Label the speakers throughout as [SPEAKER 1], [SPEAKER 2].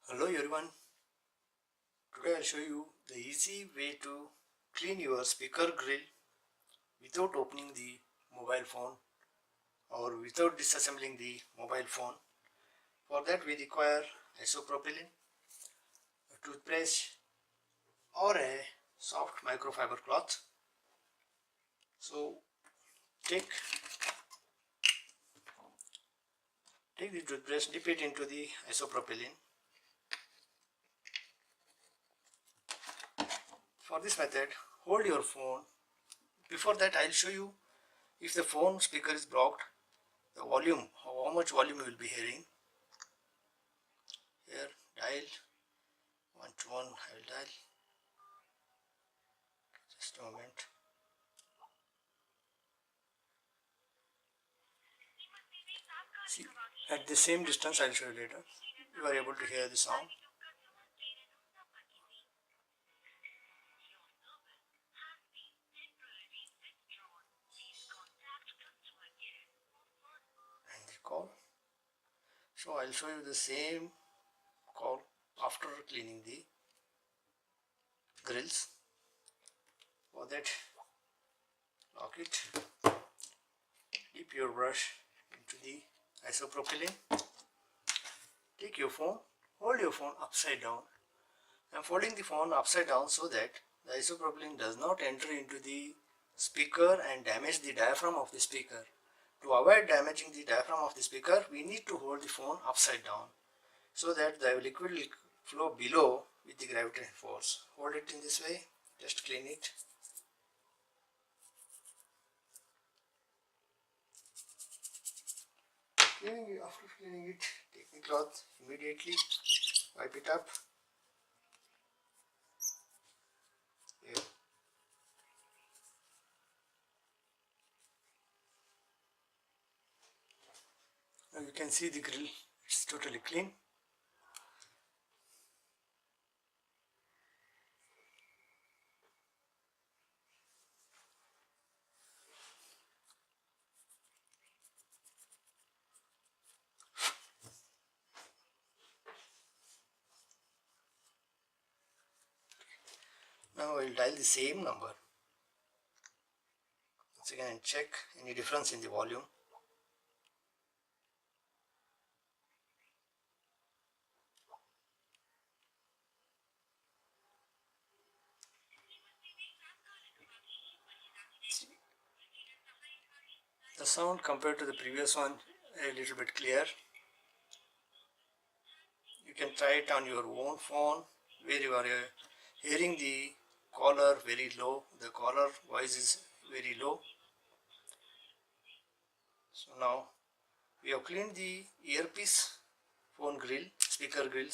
[SPEAKER 1] Hello everyone, today I'll show you the easy way to clean your speaker grill without opening the mobile phone or without disassembling the mobile phone. For that we require isopropylene, a toothbrush or a soft microfiber cloth. So take the toothbrush, dip it into the isopropylene. For this method, hold your phone. Before that I'll show you if the phone speaker is blocked, the volume, how much volume you will be hearing. Here, dial 121, I will dial. Just a moment. See, at the same distance, I'll show you later. You are able to hear the sound. And the call. So I'll show you the same call after cleaning the grills. For that, lock it. Dip your brush into the isopropylene. Take your phone, hold your phone upside down. I am folding the phone upside down so that the isopropylene does not enter into the speaker and damage the diaphragm of the speaker. To avoid damaging the diaphragm of the speaker, we need to hold the phone upside down so that the liquid will flow below with the gravitational force. Hold it in this way, just clean it. After cleaning it, take the cloth immediately, wipe it up. Here. Now you can see the grill, it's totally clean. Now I will dial the same number. Once again and check any difference in the volume. The sound compared to the previous one a little bit clear. You can try it on your own phone where you are hearing the caller very low. The caller voice is very low. So now we have cleaned the earpiece phone grill, speaker grill,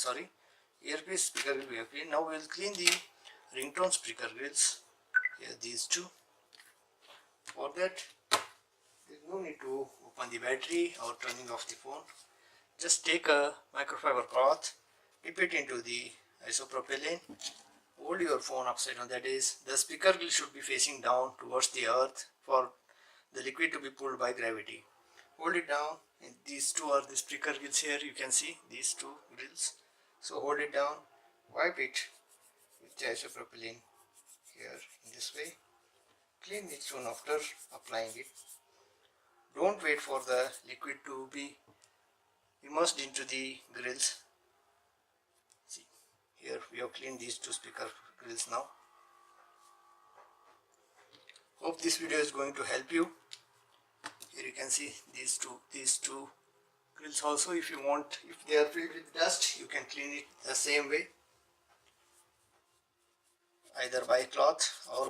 [SPEAKER 1] earpiece speaker grill we have cleaned. Now we will clean the ringtone speaker grills. Here these two. For that there is no need to open the battery or turning off the phone. Just take a microfiber cloth, dip it into the isopropylene, hold your phone upside down, that is the speaker grill should be facing down towards the earth for the liquid to be pulled by gravity. Hold it down, and these two are the speaker grills here, you can see these two grills. So hold it down, wipe it with the isopropylene here in this way. Clean it soon after applying it. Don't wait for the liquid to be immersed into the grills. See, here we have cleaned these two speaker grills now. Hope this video is going to help you. Here you can see these two grills also. If you want, if they are filled with dust, you can clean it the same way, either by cloth or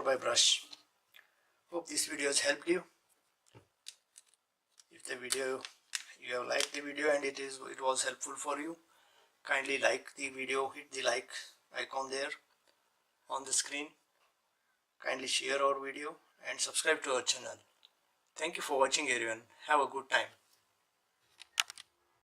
[SPEAKER 1] by brush. Hope this video has helped you. If you have liked the video and it was helpful for you, kindly like the video, hit the like icon there on the screen. Kindly share our video and subscribe to our channel. Thank you for watching everyone. Have a good time.